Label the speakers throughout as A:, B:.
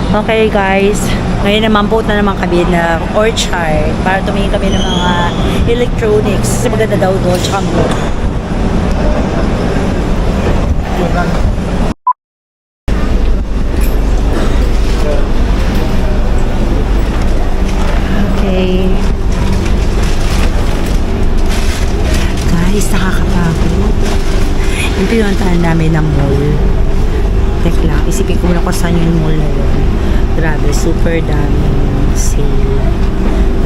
A: Okay guys, ngayon naman po na naman kami ng Orchard para tumingin kami ng mga electronics kasi maganda daw doon tsaka mura. Okay. Guys, nakakapagod. Yung pinuntahan namin ng mall. Tek lang, isipin ko muna kung saan yung mall na yun. Grabe, super daming sale.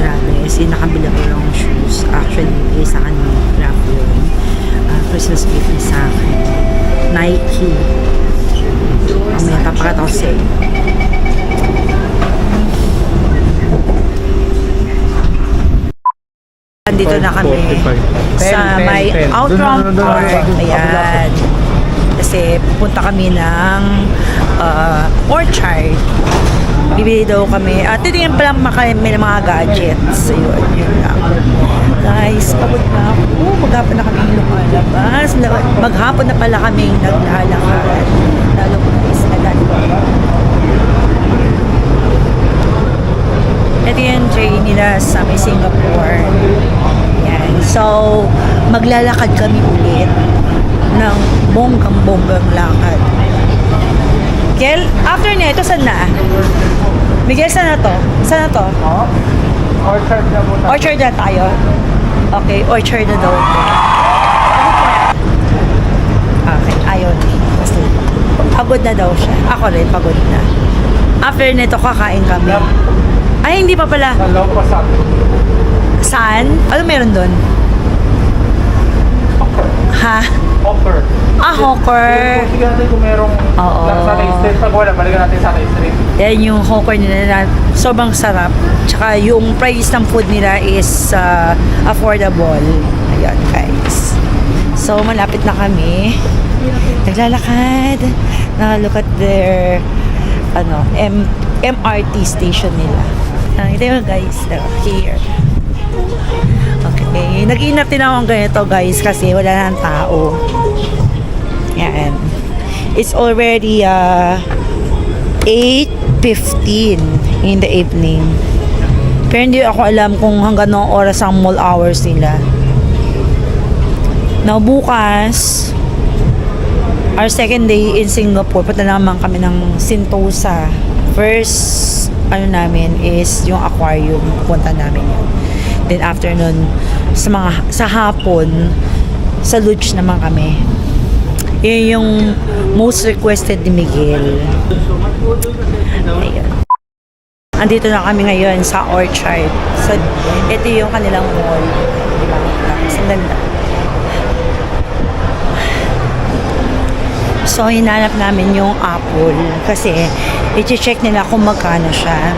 A: Grabe, kasi nakabila ko lang shoes. Actually, bigay sa akin yung graph yun. Christmas gift niya sa akin. Nike. May papakita ko sa'yo. Andito na kami sa may Outram Park. Ayan. Kasi pupunta kami ng Orchard. Bibili daw kami. Titingin pa lang kami ng mga gadgets. So, yun lang. Guys, pagod na ako. Maghapon na kami lumalabas. Maghapon na pala kami naglalakad. Lalo ko na isnagan. Ito yung train nila sa may Singapore. Yan. So, maglalakad kami ulit ng bonggang-bonggang lakad. Miguel, after niya, ito saan na? Miguel, saan na to? Saan na to?
B: Orchard na po tayo.
A: Orchard na tayo? Okay, Orchard na daw. Okay, ayaw niya. Pagod na daw siya. Ako rin, pagod na. After nito, kakain kami. Ay, hindi pa pala.
B: Sa Lopasan.
A: Saan? Ano meron doon? Ha?
B: Hawker.
A: Hawker.
B: Sige natin kung merong
A: Oo.
B: sa street. Pag wala, balikan natin sa street.
A: Yan yung hawker nila na sobrang sarap. Tsaka yung price ng food nila is affordable. Ayan guys. So malapit na kami. Naglalakad. Look at their MRT station nila. Ito yung guys. Here. Okay. Nag-iinap din ako ganito guys kasi wala nang tao. Yan. It's already 8:15 in the evening. Pero hindi ako alam kung hanggang noong oras ang mall hours nila. Now bukas, our second day in Singapore, punta naman kami ng Sentosa. First, namin is yung aquarium. Punta namin yun. Then after nun, sa hapon, sa lodge naman kami. Yun yung most requested ni Miguel. Ayan. Andito na kami ngayon sa Orchard. So, ito yung kanilang mall. Diba? Ang ganda. So, hinanap namin yung apple. Kasi, i-check nila kung magkano siya.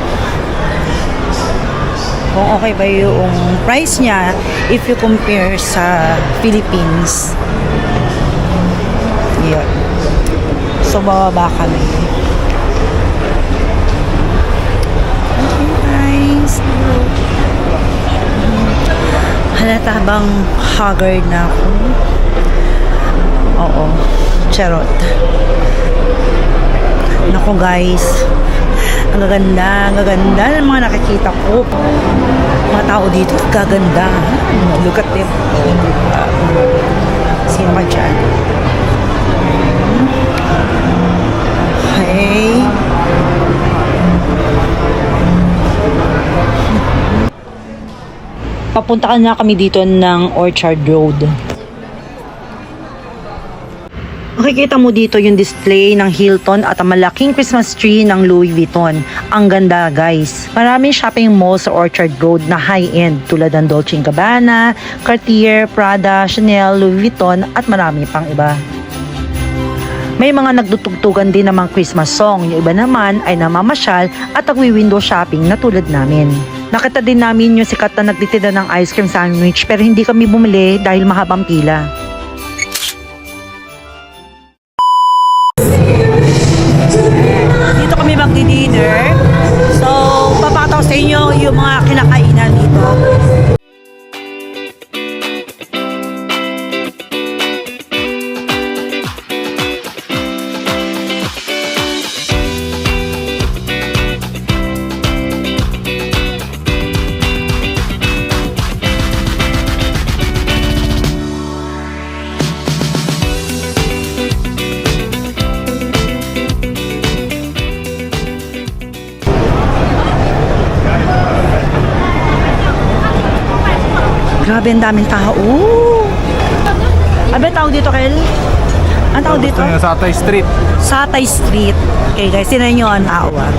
A: Kung okay ba yung price niya if you compare sa Philippines. Yun. So, bababa kami. Okay, guys. Halata bang haggard na ako? Oo. Charot. Naku, guys. Ang gaganda ng mga nakikita ko. Mga tao dito, gaganda. Look at them. Sino ka dyan? Okay. Papunta na kami dito ng Orchard Road. Makikita mo dito yung display ng Hilton at ang malaking Christmas tree ng Louis Vuitton. Ang ganda guys. Maraming shopping mall sa Orchard Road na high-end tulad ng Dolce & Gabbana, Cartier, Prada, Chanel, Louis Vuitton at marami pang iba. May mga nagdutugtugan din namang Christmas song. Yung iba naman ay namamasyal at nagwi-window shopping na tulad namin. Nakita din namin yung sikat na nagtitinda ng ice cream sandwich pero hindi kami bumili dahil mahabang pila. Dito kami magdi-dinner. So, papakita ko sa inyo yung mga kinakainan dito. Grabe, ang daming tao. Ano tawag dito, Kel? Ang tawag dito?
B: Satay Street.
A: Satay Street. Okay guys, sino nyo ang tao ah?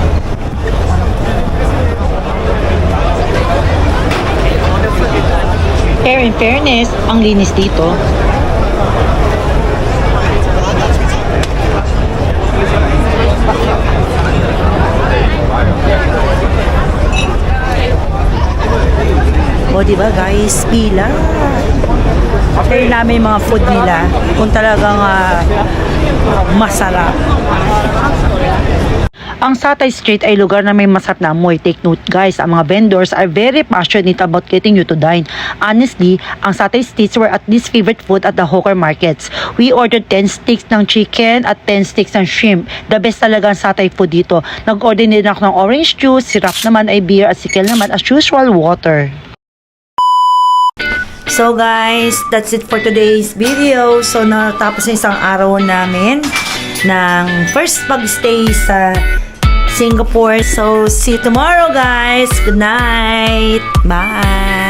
A: Pero in fairness, ang linis dito. O diba guys, pila. Try namin yung mga food nila kung talagang masarap. Ang Satay Street ay lugar na may masarap na amoy. Take note guys, ang mga vendors are very passionate about getting you to dine. Honestly, ang Satay Streets were at least favorite food at the hawker markets. We ordered 10 sticks ng chicken at 10 sticks ng shrimp. The best talaga ang Satay food dito. Nag-order din ako ng orange juice, sirap naman ay beer at si Kel naman as usual water. So guys, that's it for today's video. So natapos na isang araw namin ng first pag-stay sa Singapore. So see you tomorrow guys. Good night. Bye.